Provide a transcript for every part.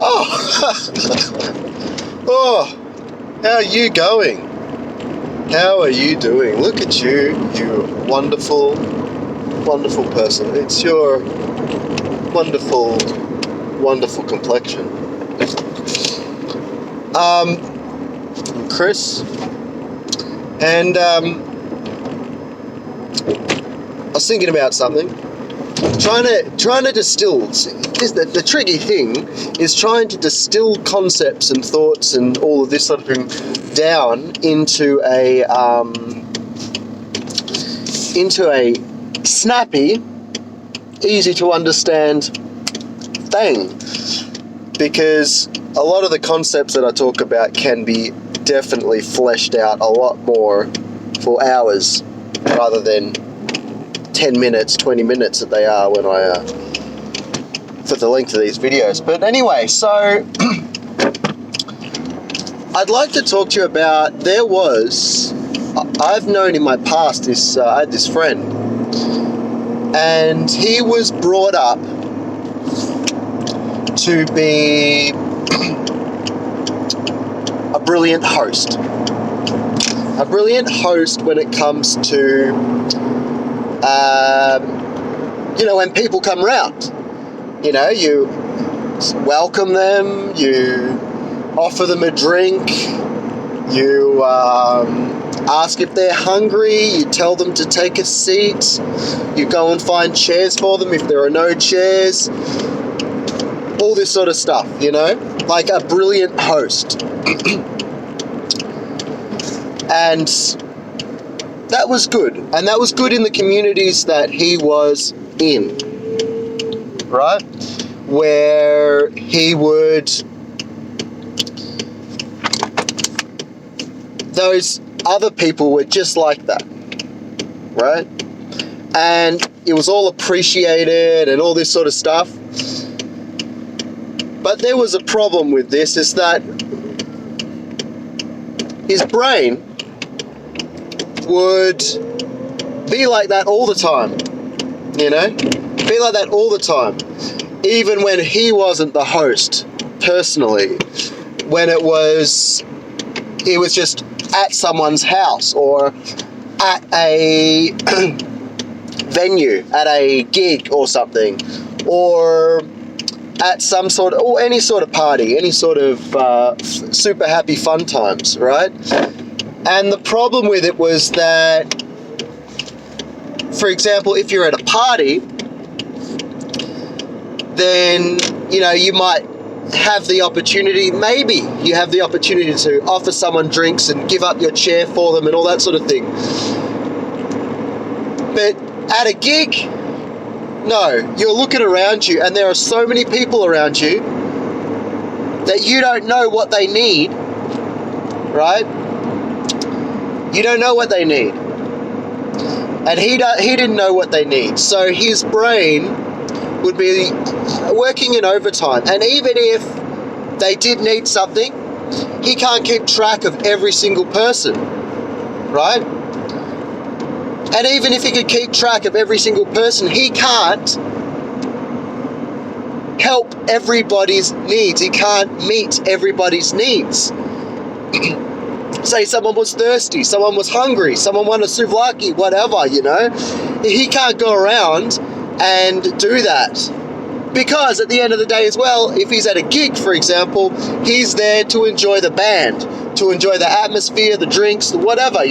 Oh, how are you going? How are you doing? Look at you, you wonderful, wonderful person. It's your wonderful, wonderful complexion. I'm Chris, and I was thinking about something. Trying to distill. The tricky thing is trying to distill concepts and thoughts and all of this sort of thing down into a snappy, easy to understand thing. Because a lot of the concepts that I talk about can be definitely fleshed out a lot more for hours rather than 10 minutes, 20 minutes that they are when for the length of these videos. But anyway, so I'd like to talk to you about, I've known in my past I had this friend, and he was brought up to be a brilliant host. A brilliant host when it comes to when people come around, you welcome them, you offer them a drink, you ask if they're hungry, you tell them to take a seat, you go and find chairs for them if there are no chairs, all this sort of stuff, like a brilliant host. And that was good. And that was good in the communities that he was in, right? Where he would... Those other people were just like that, right? And it was all appreciated and all this sort of stuff. But there was a problem with this, is that his brain would be like that all the time, be like that all the time, even when he wasn't the host personally, when he was just at someone's house or at a venue, at a gig or something, or at some sort of, or any sort of party, any sort of super happy fun times, right? And the problem with it was that, for example, if you're at a party, then, you might have the opportunity, maybe you have the opportunity to offer someone drinks and give up your chair for them and all that sort of thing. But at a gig, no, you're looking around you and there are so many people around you that you don't know what they need, right? You don't know what they need. And he didn't know what they need. So his brain would be working in overtime. And even if they did need something, he can't keep track of every single person, right? And even if he could keep track of every single person, he can't help everybody's needs. He can't meet everybody's needs. Say someone was thirsty, someone was hungry, someone wanted souvlaki, whatever, He can't go around and do that. Because at the end of the day as well, if he's at a gig, for example, he's there to enjoy the band, to enjoy the atmosphere, the drinks, the whatever,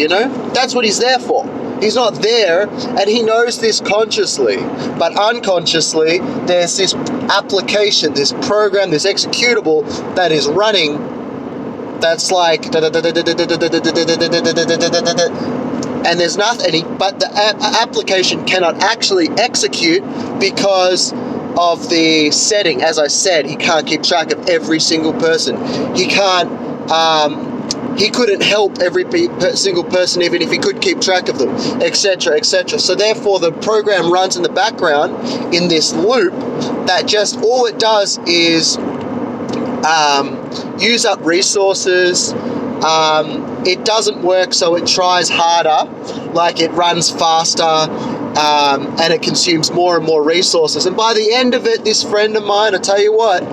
That's what he's there for. He's not there, and he knows this consciously. But unconsciously, there's this application, this program, this executable that is running that's like, and there's nothing, but the application cannot actually execute because of the setting. As I said, he can't keep track of every single person. He couldn't help every single person, even if he could keep track of them, etc., etc. So therefore, the program runs in the background in this loop that just all it does is use up resources. It doesn't work, so it tries harder, like it runs faster, and it consumes more and more resources. And by the end of it, this friend of mine, I tell you what,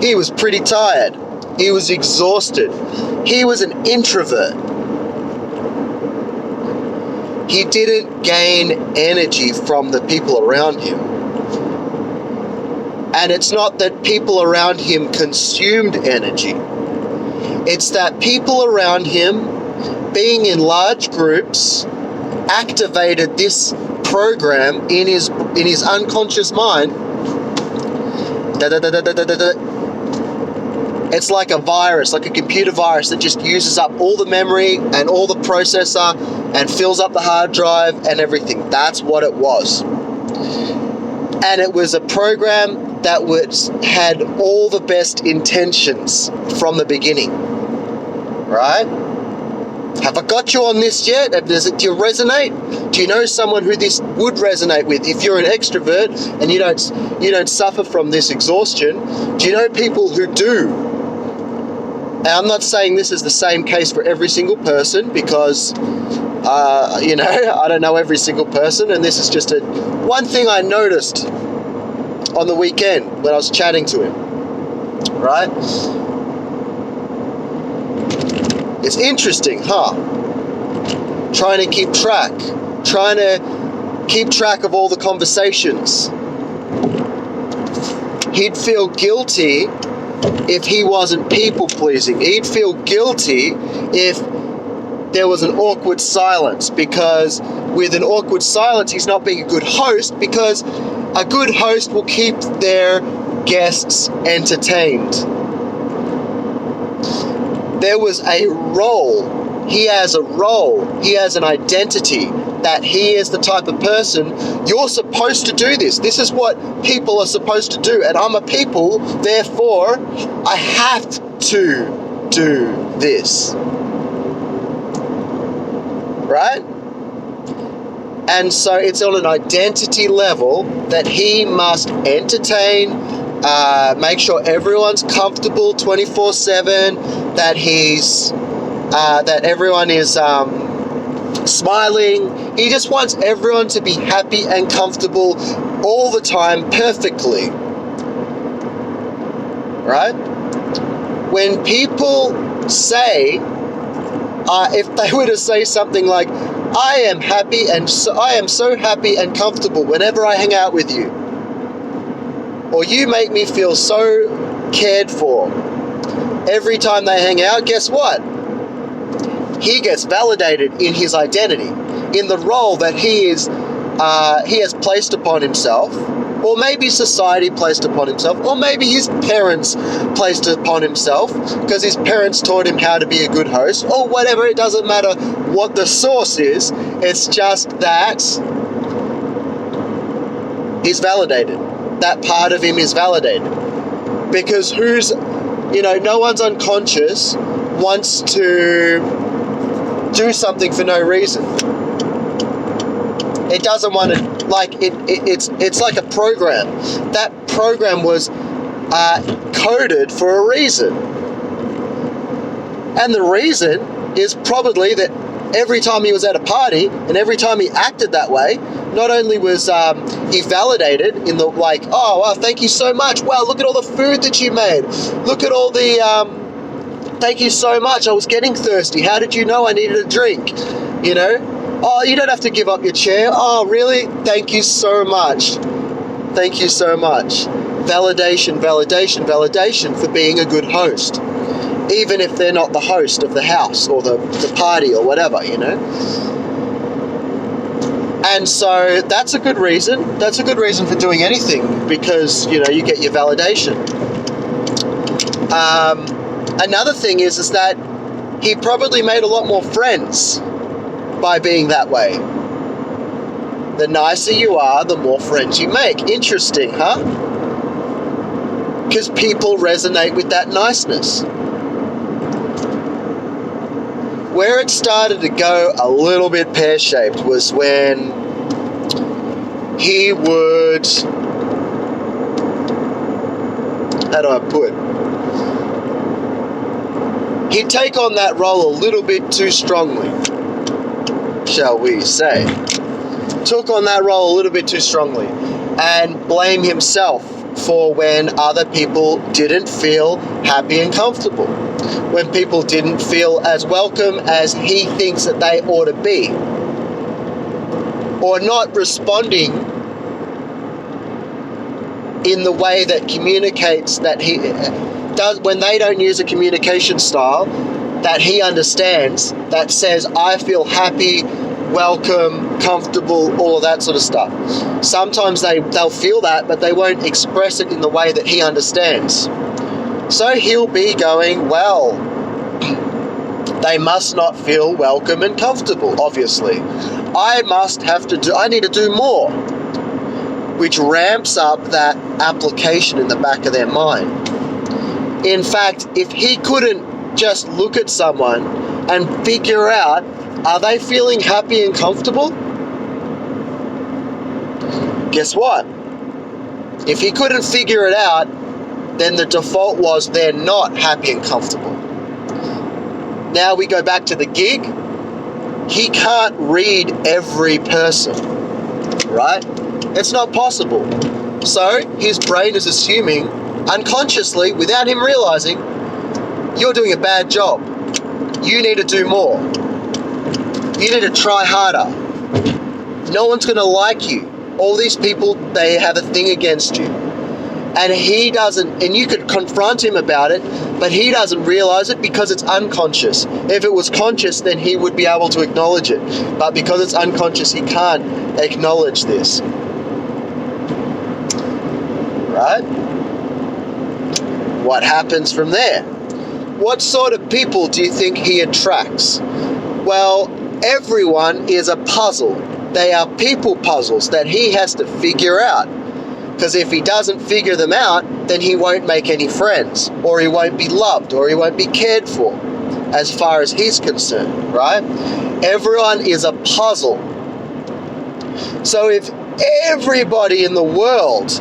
He was pretty tired. He was exhausted. He was an introvert. He didn't gain energy from the people around him. And it's not that people around him consumed energy. It's that people around him, being in large groups, activated this program in his unconscious mind. It's like a virus, like a computer virus that just uses up all the memory and all the processor and fills up the hard drive and everything. That's what it was. And it was a program that had all the best intentions from the beginning. Right? Have I got you on this yet? Do you resonate? Do you know someone who this would resonate with? If you're an extrovert and you don't suffer from this exhaustion, do you know people who do? And I'm not saying this is the same case for every single person because, I don't know every single person, and this is just one thing I noticed on the weekend when I was chatting to him, right? It's interesting, huh? Trying to keep track of all the conversations. He'd feel guilty if he wasn't people-pleasing. He'd feel guilty if there was an awkward silence, because with an awkward silence, he's not being a good host, because a good host will keep their guests entertained. There was a role. He has a role. He has an identity that he is the type of person. You're supposed to do this. This is what people are supposed to do. And I'm a people, therefore, I have to do this. Right? And so it's on an identity level that he must entertain, make sure everyone's comfortable 24/7, that everyone is smiling. He just wants everyone to be happy and comfortable all the time, perfectly. Right? When people say, if they were to say something like, I am so happy and comfortable whenever I hang out with you, or you make me feel so cared for every time they hang out, guess what? He gets validated in his identity, in the role that he has placed upon himself, or maybe society placed upon himself, or maybe his parents placed upon himself because his parents taught him how to be a good host, or whatever. It doesn't matter what the source is. It's just that he's validated. That part of him is validated. Because no one's unconscious wants to do something for no reason. It doesn't want to, it's like a program. That program was coded for a reason. And the reason is probably that every time he was at a party and every time he acted that way, not only was he validated in the oh, wow, thank you so much. Wow, look at all the food that you made. Look at all the, thank you so much. I was getting thirsty. How did you know I needed a drink? Oh, you don't have to give up your chair. Oh, really? Thank you so much. Thank you so much. Validation, validation, validation for being a good host. Even if they're not the host of the house or the party or whatever, And so that's a good reason. That's a good reason for doing anything, because, you get your validation. Another thing is that he probably made a lot more friends by being that way. The nicer you are, the more friends you make. Interesting, huh? Because people resonate with that niceness. Where it started to go a little bit pear-shaped was when he would, how do I put? He'd take on that role a little bit too strongly, shall we say. Took on that role a little bit too strongly and blame himself for when other people didn't feel happy and comfortable, when people didn't feel as welcome as he thinks that they ought to be, or not responding in the way that communicates that he does, when they don't use a communication style that he understands, that says, I feel happy, welcome, comfortable, all of that sort of stuff. Sometimes they'll feel that, but they won't express it in the way that he understands. So he'll be going, well, they must not feel welcome and comfortable, obviously. I need to do more, which ramps up that application in the back of their mind. In fact, if he couldn't just look at someone and figure out, are they feeling happy and comfortable? Guess what? If he couldn't figure it out, then the default was they're not happy and comfortable. Now we go back to the gig. He can't read every person, right? It's not possible. So his brain is assuming unconsciously, without him realizing, you're doing a bad job. You need to do more. You need to try harder. No one's going to like you. All these people, they have a thing against you. And he doesn't, and you could confront him about it, but he doesn't realize it because it's unconscious. If it was conscious, then he would be able to acknowledge it. But because it's unconscious, he can't acknowledge this. Right? What happens from there? What sort of people do you think he attracts? Well, everyone is a puzzle. They are people puzzles that he has to figure out. Because if he doesn't figure them out, then he won't make any friends, or he won't be loved, or he won't be cared for, as far as he's concerned, right? Everyone is a puzzle. So if everybody in the world,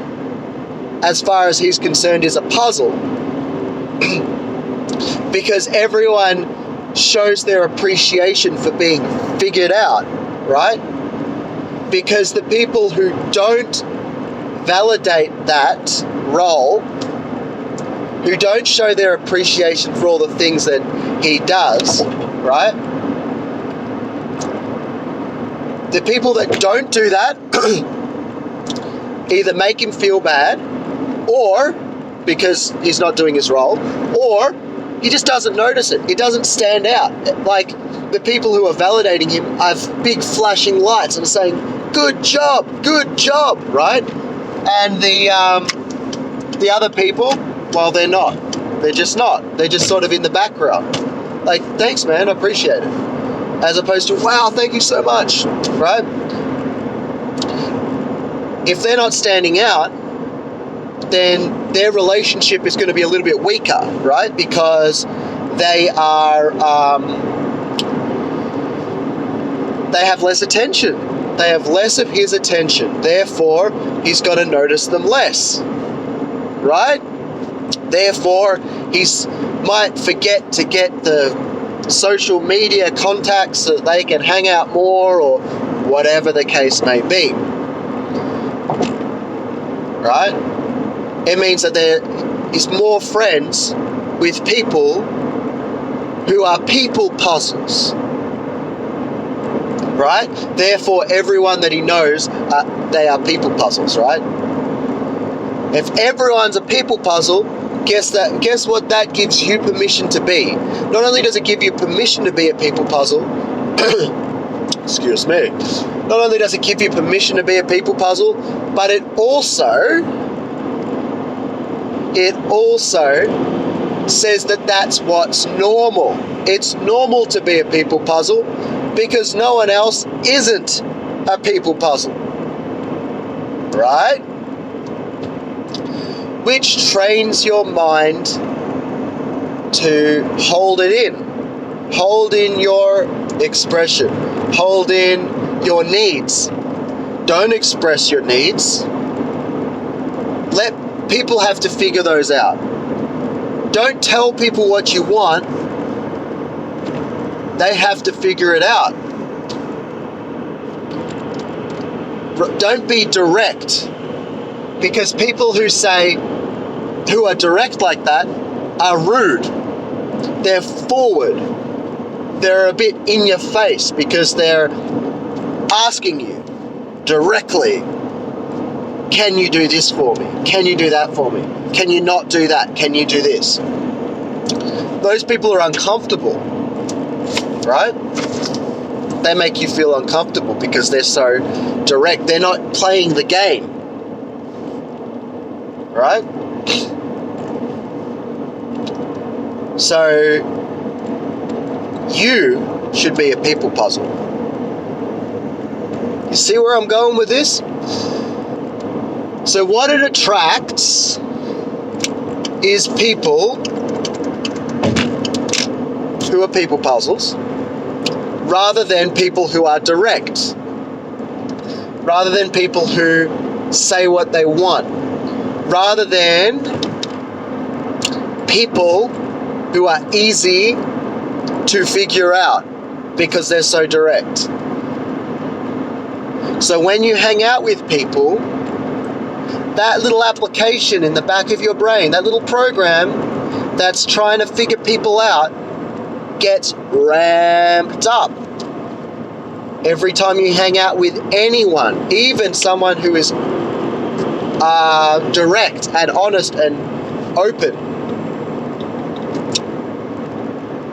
as far as he's concerned, is a puzzle, because everyone shows their appreciation for being figured out, right? Because the people who don't validate that role, who don't show their appreciation for all the things that he does, right? The people that don't do that either make him feel bad, or because he's not doing his role, or he just doesn't notice it. It doesn't stand out. Like, the people who are validating him have big flashing lights and saying, good job, right? And the other people, well, they're not. They're just not. They're just sort of in the background. Like, thanks, man, I appreciate it. As opposed to, wow, thank you so much, right? If they're not standing out, then their relationship is going to be a little bit weaker, right? Because they are, they have less attention. They have less of his attention. Therefore, he's got to notice them less, right? Therefore, he might forget to get the social media contacts so that they can hang out more, or whatever the case may be, right? It means that there is more friends with people who are people puzzles, right? Therefore, everyone that he knows, they are people puzzles, right? If everyone's a people puzzle, guess what that gives you permission to be. Not only does it give you permission to be a people puzzle, excuse me, not only does it give you permission to be a people puzzle, but it also says that that's what's normal. It's normal to be a people puzzle because no one else isn't a people puzzle, right? Which trains your mind to hold it in. Hold in your expression. Hold in your needs. Don't express your needs. Let people have to figure those out. Don't tell people what you want. They have to figure it out. Don't be direct. Because people who are direct like that are rude. They're forward. They're a bit in your face because they're asking you directly, can you do this for me? Can you do that for me? Can you not do that? Can you do this? Those people are uncomfortable, right? They make you feel uncomfortable because they're so direct. They're not playing the game, right? So you should be a people puzzle. You see where I'm going with this? So what it attracts is people who are people puzzles rather than people who are direct, rather than people who say what they want, rather than people who are easy to figure out because they're so direct. So when you hang out with people, that little application in the back of your brain, that little program that's trying to figure people out, gets ramped up. Every time you hang out with anyone, even someone who is direct and honest and open,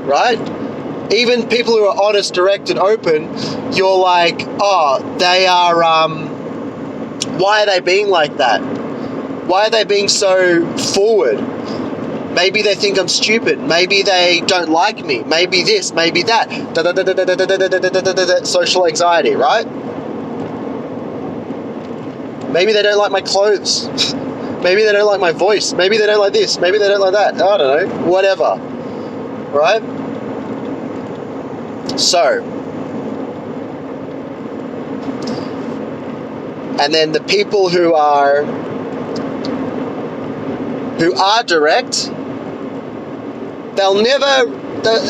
right? Even people who are honest, direct, and open, you're like, oh, they are, why are they being like that? Why are they being so forward? Maybe they think I'm stupid. Maybe they don't like me. Maybe this, maybe that. Social anxiety, right? Maybe they don't like my clothes. Maybe they don't like my voice. Maybe they don't like this. Maybe they don't like that. I don't know. Whatever. Right? So, and then the people who are direct,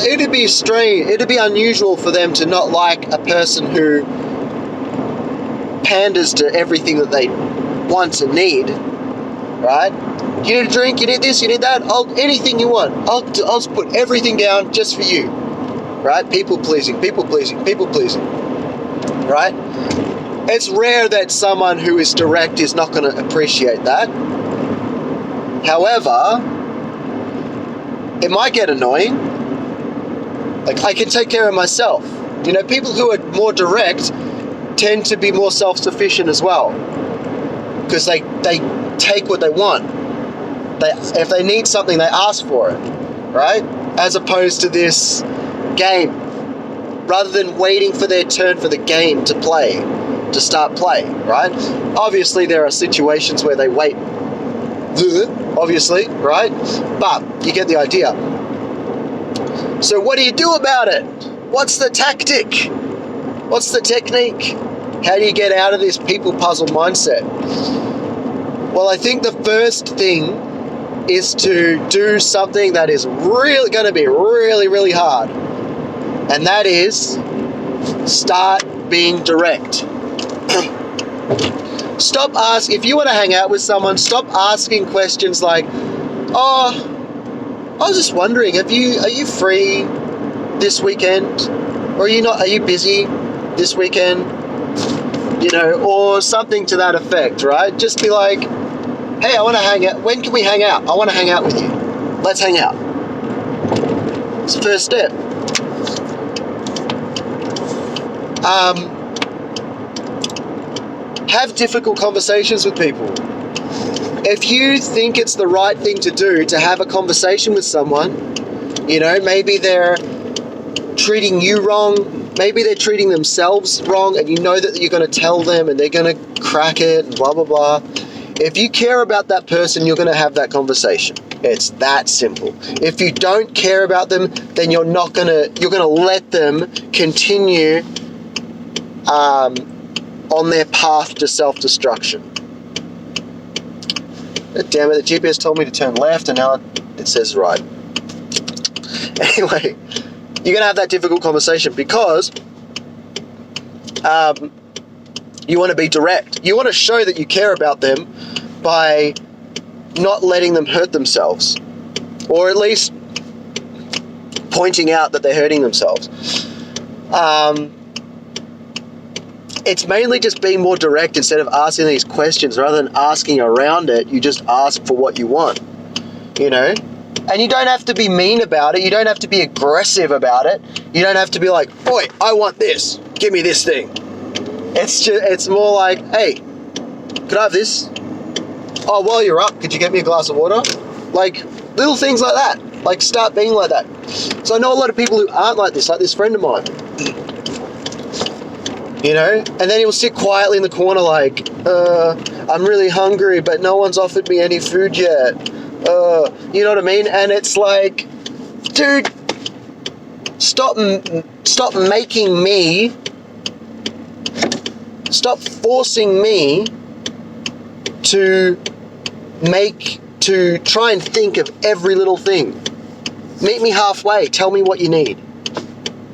it'd be strange, it'd be unusual for them to not like a person who panders to everything that they want and need, right? You need a drink, you need this, you need that, anything you want. I'll put everything down just for you, right? People pleasing, right? It's rare that someone who is direct is not going to appreciate that. However, it might get annoying. Like, I can take care of myself. You know, people who are more direct tend to be more self-sufficient as well, because they take what they want. If they need something, they ask for it, right? As opposed to this game, rather than waiting for their turn for the game to start playing, right? Obviously, there are situations where they wait, obviously, right? But you get the idea. So what do you do about it? What's the tactic? What's the technique? How do you get out of this people puzzle mindset? Well, I think the first thing is to do something that is really going to be really, really hard. And that is start being direct. If you want to hang out with someone, stop asking questions like, oh, I was just wondering, are you free this weekend? Or are you busy this weekend? You know, or something to that effect, right? Just be like, hey, I want to hang out. When can we hang out? I want to hang out with you. Let's hang out. It's the first step. Have difficult conversations with people. If you think it's the right thing to do to have a conversation with someone, you know, maybe they're treating you wrong, maybe they're treating themselves wrong, and you know that you're going to tell them and they're going to crack it and blah, blah, blah. If you care about that person, you're going to have that conversation. It's that simple. If you don't care about them, then you're going to let them continue on their path to self-destruction. Damn it, the GPS told me to turn left and now it says right. Anyway, you're going to have that difficult conversation because you want to be direct. You want to show that you care about them, by not letting them hurt themselves, or at least pointing out that they're hurting themselves. It's mainly just being more direct. Instead of asking these questions, rather than asking around it, you just ask for what you want, you know? And you don't have to be mean about it. You don't have to be aggressive about it. You don't have to be like, oi, I want this. Give me this thing. It's more like, hey, could I have this? Oh, while you're up, could you get me a glass of water? Like, little things like that. Like, start being like that. So I know a lot of people who aren't like this friend of mine. You know? And then he'll sit quietly in the corner like, I'm really hungry, but no one's offered me any food yet. You know what I mean? And it's like, dude, stop forcing me to try and think of every little thing. Meet me halfway. Tell me what you need.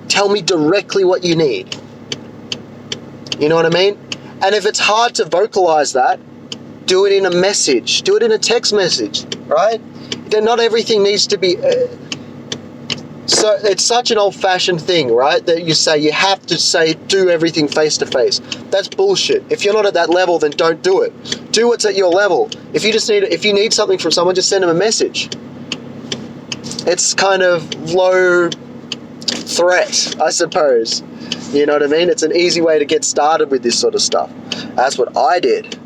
Tell me directly what you need. You know what I mean? And if it's hard to vocalize that, do it in a message. Do it in a text message, right? Then not everything needs to be... So it's such an old-fashioned thing, right? That you say you have to do everything face-to-face. That's bullshit. If you're not at that level, then don't do it. Do what's at your level. If you need something from someone, just send them a message. It's kind of low threat, I suppose. You know what I mean? It's an easy way to get started with this sort of stuff. That's what I did,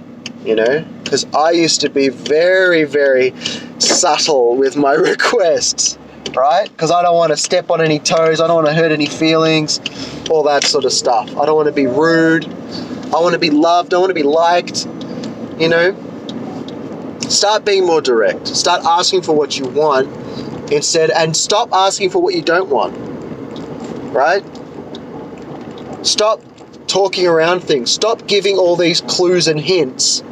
you know? Because I used to be very, very subtle with my requests, right? Because I don't want to step on any toes. I don't want to hurt any feelings, all that sort of stuff. I don't want to be rude. I want to be loved. I want to be liked, you know? Start being more direct. Start asking for what you want instead, and stop asking for what you don't want, right? Stop talking around things. Stop giving all these clues and hints.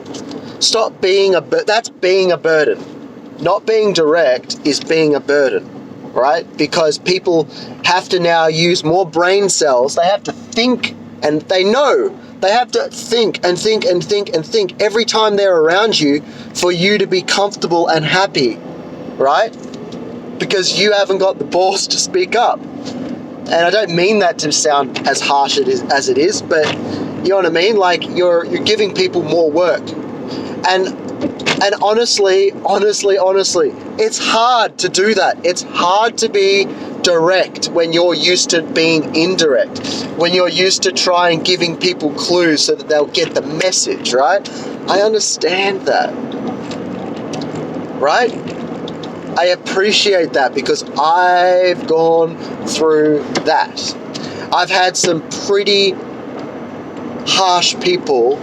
Stop being that's being a burden. Not being direct is being a burden, right? Because people have to now use more brain cells. They have to think, and they know they have to think and think and think and think every time they're around you for you to be comfortable and happy, right? Because you haven't got the balls to speak up. And I don't mean that to sound as harsh as it is, but you know what I mean? Like, you're giving people more work. And honestly, it's hard to do that. It's hard to be direct when you're used to being indirect, when you're used to trying giving people clues so that they'll get the message, right? I understand that, right? I appreciate that because I've gone through that. I've had some pretty harsh people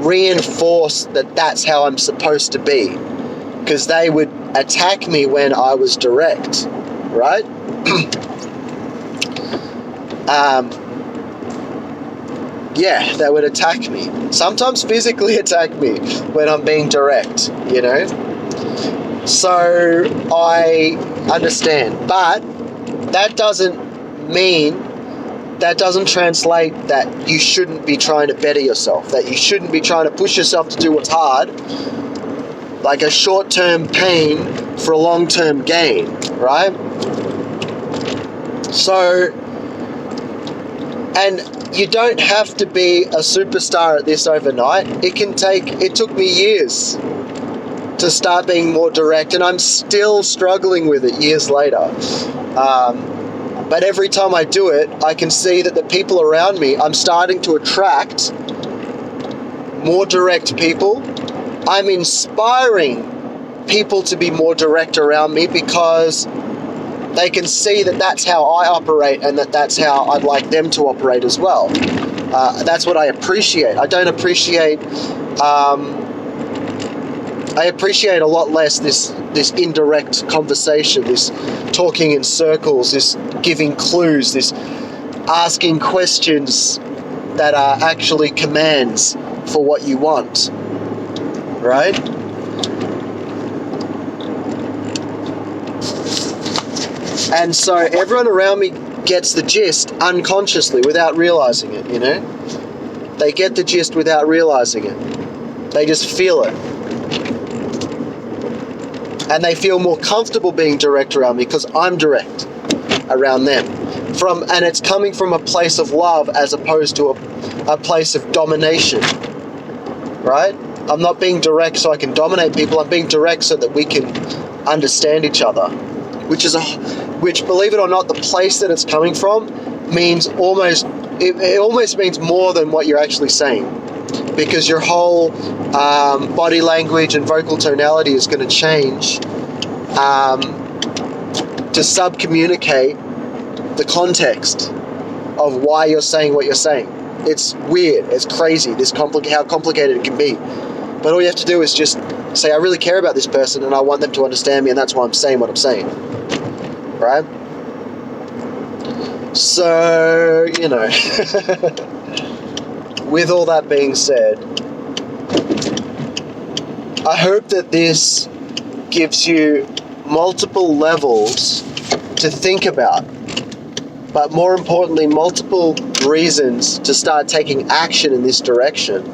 reinforce that that's how I'm supposed to be, because they would attack me when I was direct, right? Yeah, they would attack me. Sometimes physically attack me when I'm being direct, you know? So I understand, but that doesn't translate that you shouldn't be trying to better yourself, that you shouldn't be trying to push yourself to do what's hard, like a short-term pain for a long-term gain, right? So, and you don't have to be a superstar at this overnight. It took me years to start being more direct, and I'm still struggling with it years later. But every time I do it, I can see that the people around me, I'm starting to attract more direct people. I'm inspiring people to be more direct around me because they can see that that's how I operate and that that's how I'd like them to operate as well. That's what I appreciate. I don't appreciate... I appreciate a lot less this indirect conversation, this talking in circles, this giving clues, this asking questions that are actually commands for what you want, right? And so everyone around me gets the gist unconsciously without realizing it, you know? They get the gist without realizing it. They just feel it. And they feel more comfortable being direct around me because I'm direct around them. And it's coming from a place of love as opposed to a place of domination, right? I'm not being direct so I can dominate people. I'm being direct so that we can understand each other, which, believe it or not, the place that it's coming from means it almost means more than what you're actually saying, because your whole body language and vocal tonality is going to change to sub-communicate the context of why you're saying what you're saying. It's weird, it's crazy, how complicated it can be. But all you have to do is just say, I really care about this person and I want them to understand me, and that's why I'm saying what I'm saying, right? So, you know, with all that being said, I hope that this gives you multiple levels to think about, but more importantly, multiple reasons to start taking action in this direction.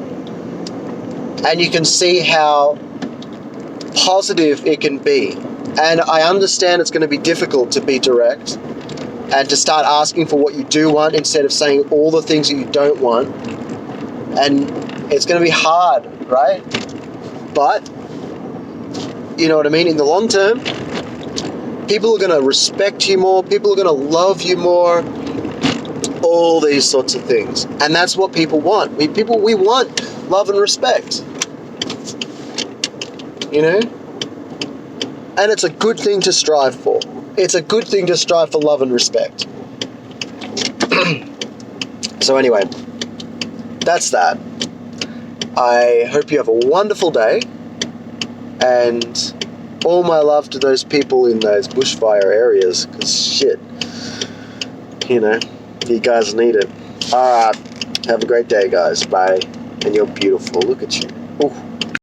And you can see how positive it can be. And I understand it's going to be difficult to be direct and to start asking for what you do want instead of saying all the things that you don't want. And it's going to be hard, right? But, you know what I mean? In the long term, people are going to respect you more. People are going to love you more. All these sorts of things. And that's what people want. We want love and respect. You know? And it's a good thing to strive for. It's a good thing to strive for love and respect. So anyway, that's that. I hope you have a wonderful day. And all my love to those people in those bushfire areas. Because shit, you know, you guys need it. Alright, have a great day, guys. Bye. And you're beautiful. Look at you. Ooh.